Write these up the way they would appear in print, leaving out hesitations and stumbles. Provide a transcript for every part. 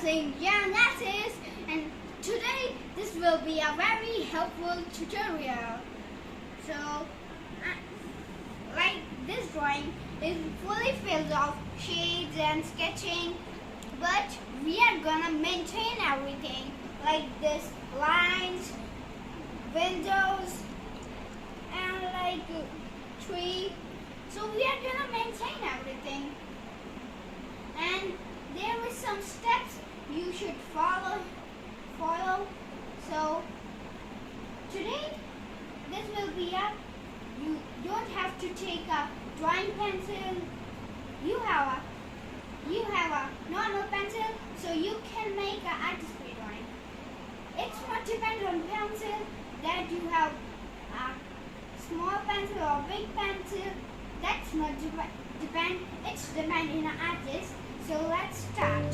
discussing genesis, and today this will be a very helpful tutorial. So, like this drawing is fully filled of shades and sketching, but we are gonna maintain everything like this lines, windows, and like tree. So we are gonna maintain everything, and there is some steps you should follow. So today this will be you don't have to take a drawing pencil. You have a normal pencil, so you can make an artistry drawing. It's not depend on pencil that you have a small pencil or big pencil. That's not depend. It's depend in an artist. So let's start.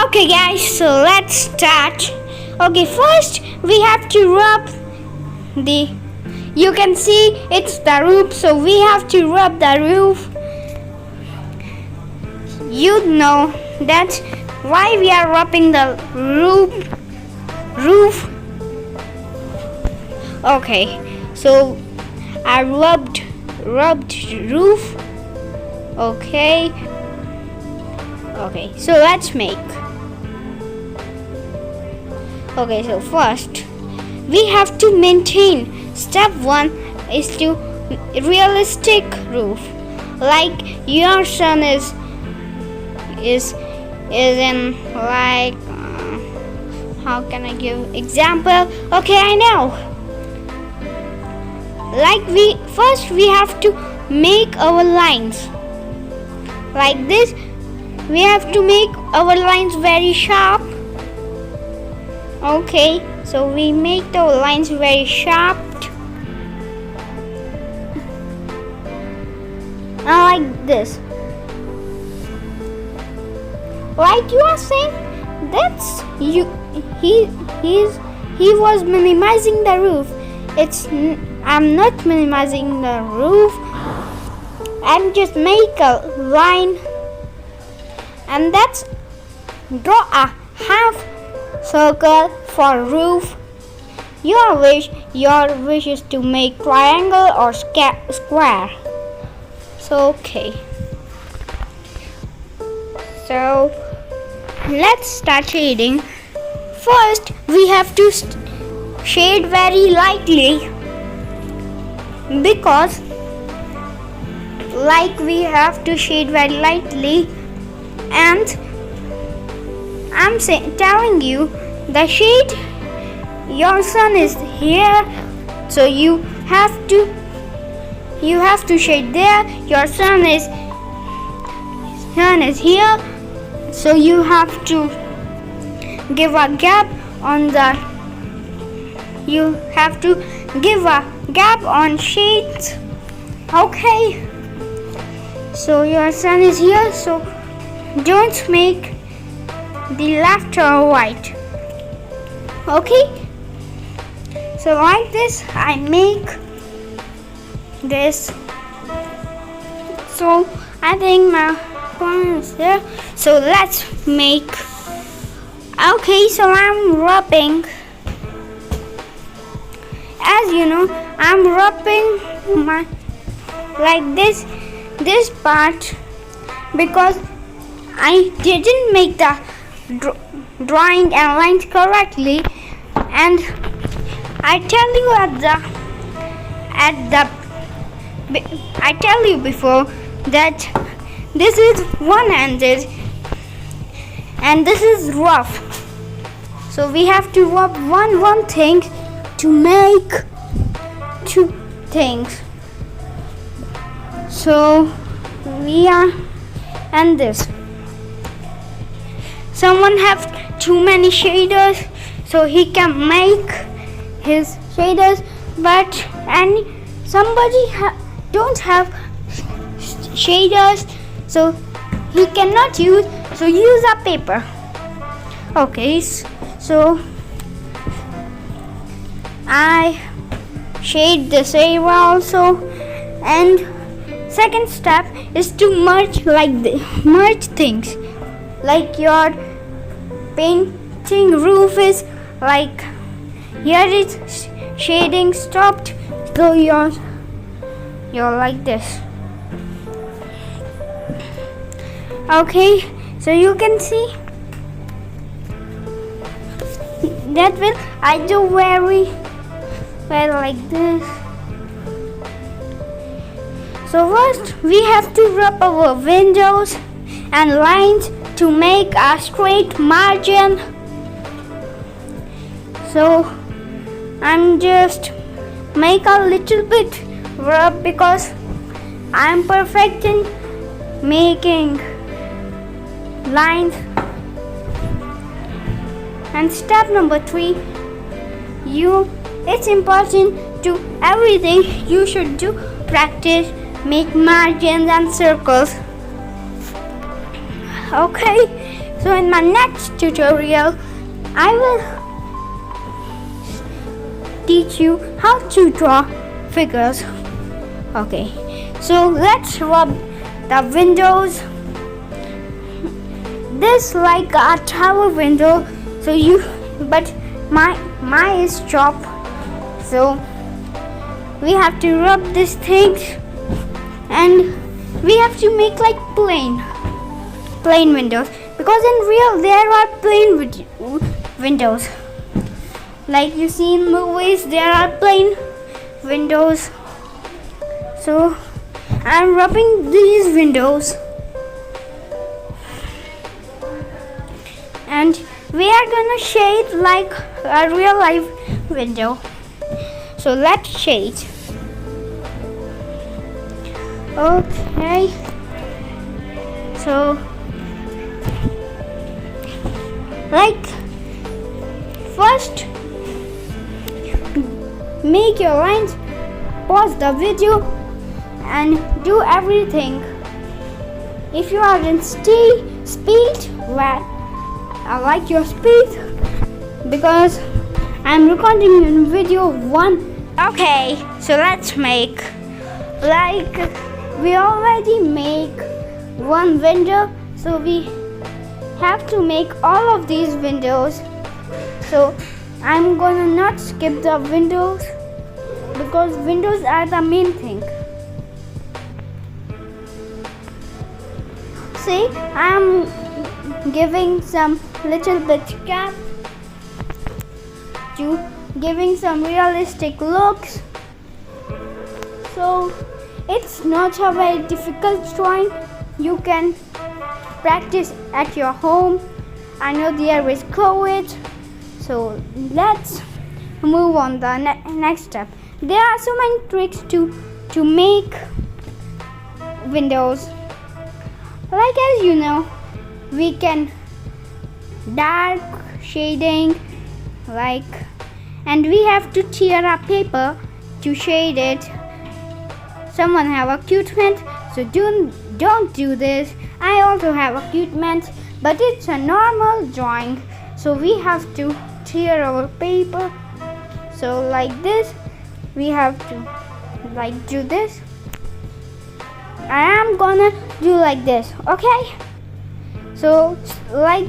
Okay guys, so let's start. Okay, first we have to rub you can see it's the roof, so we have to rub the roof. You know that's why we are rubbing the roof. Okay, so I rubbed roof. Okay, so let's make. Okay, so first we have to maintain. Step 1 is to realistic roof. Like your son is in like how can I give example? Okay, I know. Like we have to make our lines like this. We have to make our lines very sharp. Okay, so we make the lines very sharp. Like this. Like you are saying, that's you. He was minimizing the roof. I'm not minimizing the roof. I'm just make a line, and that's draw a half circle for roof. Your wish is to make triangle or square. So okay. So let's start shading. First, we have to shade very lightly, because like we have to shade very lightly, and I'm telling you the shade. Your sun is here, so you have to shade there. Your sun is here, so you have to give a gap on shades. Okay, so your sun is here, so don't make the left or right. Okay, so like this I make this. So I think my phone is there, so let's make. Okay, so I'm rubbing. As you know, I'm rubbing my like this part, because I didn't make the drawing and lines correctly, and I tell you before that this is one-handed and this is rough, so we have to rub one thing to make two things. So we are, and this. Someone have too many shaders, so he can make his shaders, but somebody don't have shaders, so he cannot use a paper. Okay, so I shade this area also, and second step is to merge things, like your painting roof is like here is shading stopped, so you're like this. Okay, so you can see that will I do very well like this. So first we have to rub our windows and lines to make a straight margin. So I'm just make a little bit rub because I'm perfect in making lines. And step number 3, it's important to everything you should do practice make margins and circles. Okay, so in my next tutorial I will teach you how to draw figures. Okay, so let's rub the windows. This like a tower window, so but my is chopped, so we have to rub these things and we have to make like plain windows, because in real there are plain windows. Like you see in movies there are plain windows. So I'm rubbing these windows and we are gonna shade like a real life window. So let's shade. Okay, so like first make your lines, pause the video and do everything. If you are in speed, well, I like your speed because I'm recording in video 1. Okay, so let's make like we already make one window, so we have to make all of these windows. So I'm gonna not skip the windows because windows are the main thing. See, I'm giving some little bit cap to giving some realistic looks. So it's not a very difficult drawing. You can practice at your home. I know there is COVID, so let's move on the next step. There are so many tricks to make windows. Like as you know, we can dark shading like, and we have to tear up paper to shade it. Someone have equipment, so don't do this. I also have equipment, but it's a normal drawing, so we have to tear our paper. So like this, we have to like do this. I am gonna do like this, okay? So like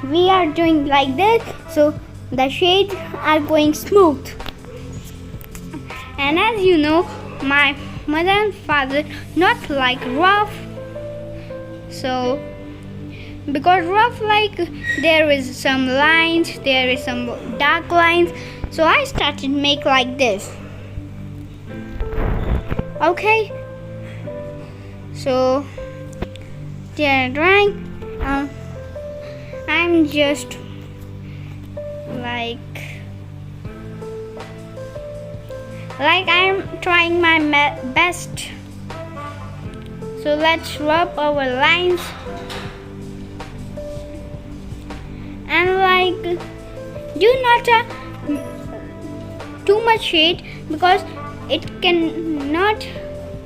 we are doing like this, so the shades are going smooth. And as you know, my mother and father not like rough, so because rough like there is some lines, there is some dark lines, so I started make like this. Okay, so they're drawing. I'm just like I'm trying my best. So let's rub our lines and like do not too much shade because it cannot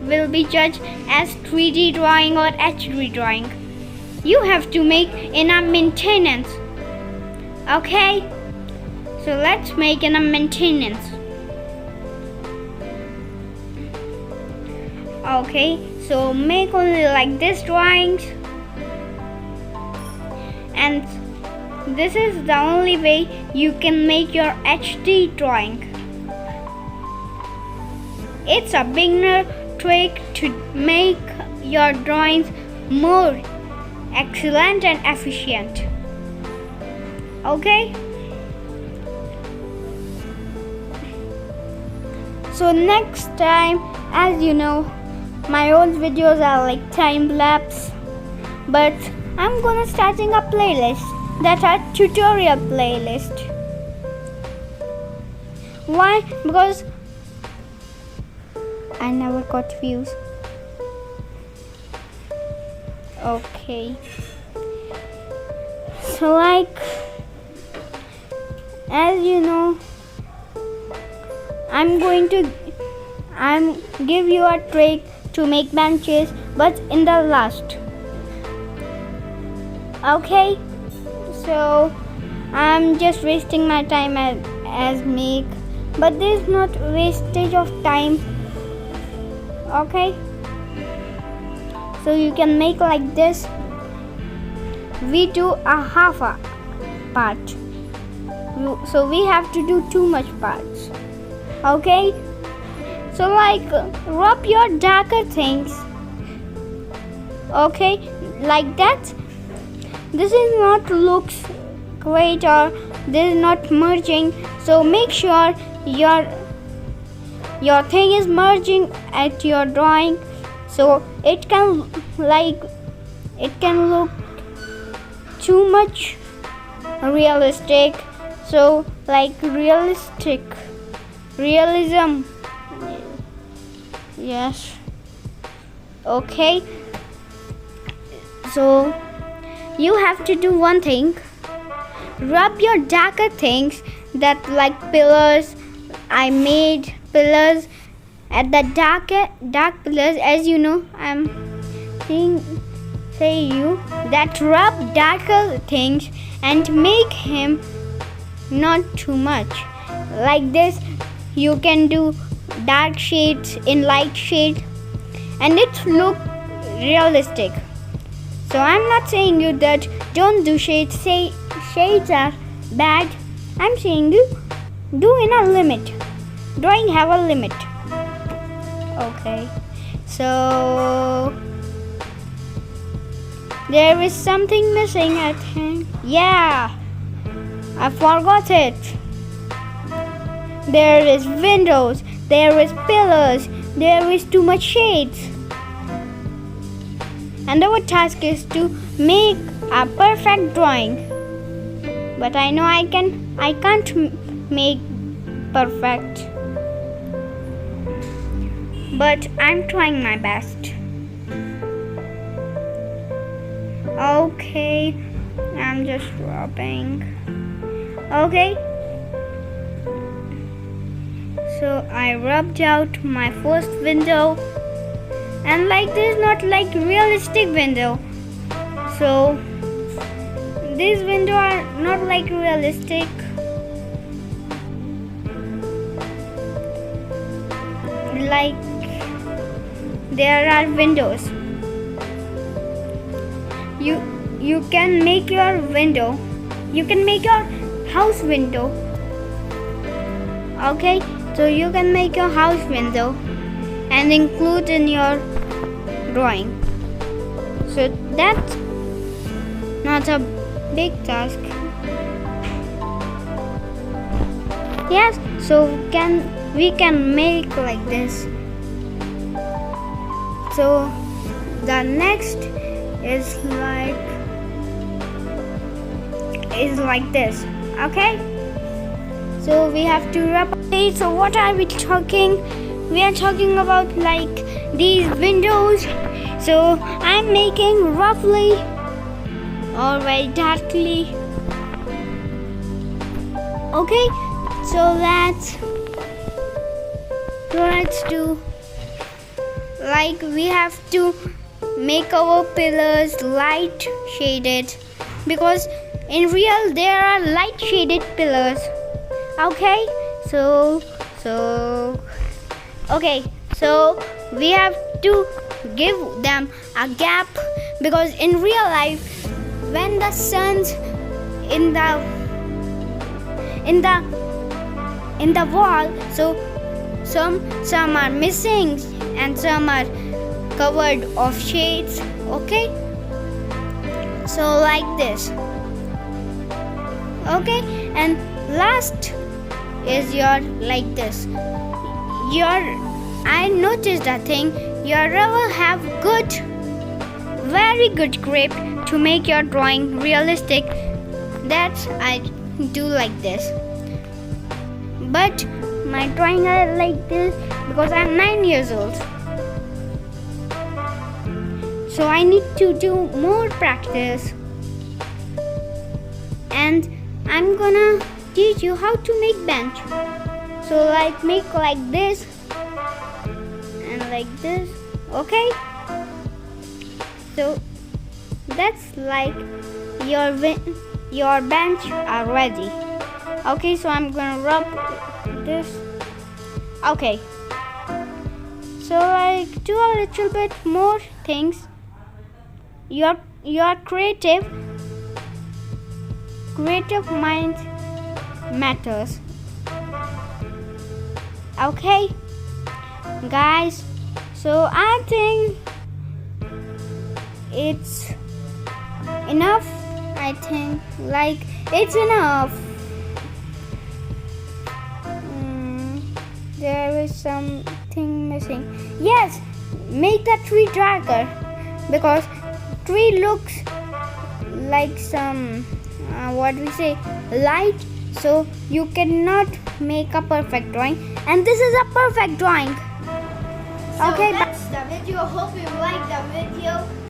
will be judged as 3D drawing or HD drawing. You have to make in a maintenance. Okay, so let's make in a maintenance. Okay, so make only like this drawings and this is the only way you can make your HD drawing. It's a beginner trick to make your drawings more excellent and efficient. Okay? So next time, as you know, my old videos are like time lapse, but I'm gonna starting a playlist that are tutorial playlist. Why? Because I never got views. Okay. So like, as you know, I'm give you a trick to make benches, but in the last. Okay, so I'm just wasting my time as make, but this is not wastage of time. Okay, so you can make like this. We do a half a part, so we have to do too much parts. Okay, so like rub your darker things. Okay, like that. This is not looks great, or this is not merging, so make sure your thing is merging at your drawing, so it can look too much realistic. So like realism, yes. Okay, so you have to do one thing. Rub your darker things, that like pillars. I made pillars at the dark pillars. As you know, I'm say you that rub darker things and make him not too much. Like this, you can do dark shades in light shade, and it look realistic. So I'm not saying you that don't do shades. Say shades are bad. I'm saying you do in a limit. Drawing have a limit. Okay. So there is something missing, I think. Yeah, I forgot it. There is windows. There is pillars. There is too much shades. And our task is to make a perfect drawing. But I know I can't make perfect. But I'm trying my best. Okay, I'm just rubbing. Okay. So I rubbed out my first window. And like this, not like realistic window. So these windows are not like realistic. Like there are windows. You can make your window. You can make your house window. Okay, so you can make your house window and include in your drawing. So that's not a big task. Yes, so we can make like this. So the next is like this. Okay, so we have to wrap. Okay, so what are we talking? We are talking about like these windows. So I'm making roughly or very darkly. Okay, so let's do like we have to make our pillars light shaded, because in real there are light shaded pillars. Okay, so we have to give them a gap, because in real life when the sun in the in the wall, so some are missing and some are covered of shades. Okay, so like this. Okay, and last is your like this. Your I noticed a thing, your rubber have very good grip to make your drawing realistic. That's I do like this. But my drawing are like this because I'm 9 years old. So I need to do more practice. And I'm gonna teach you how to make bench. So like make like this and like this. Okay? So that's like your bench are ready. Okay, so I'm gonna rub this. Okay, so like do a little bit more things. Your creative mind matters. Okay, guys, so I think it's enough. I think like it's enough. There is something missing. Yes, make the tree darker because tree looks like some what we say light, so you cannot make a perfect drawing, and this is a perfect drawing. So Okay, that's the video. Hope you like the video.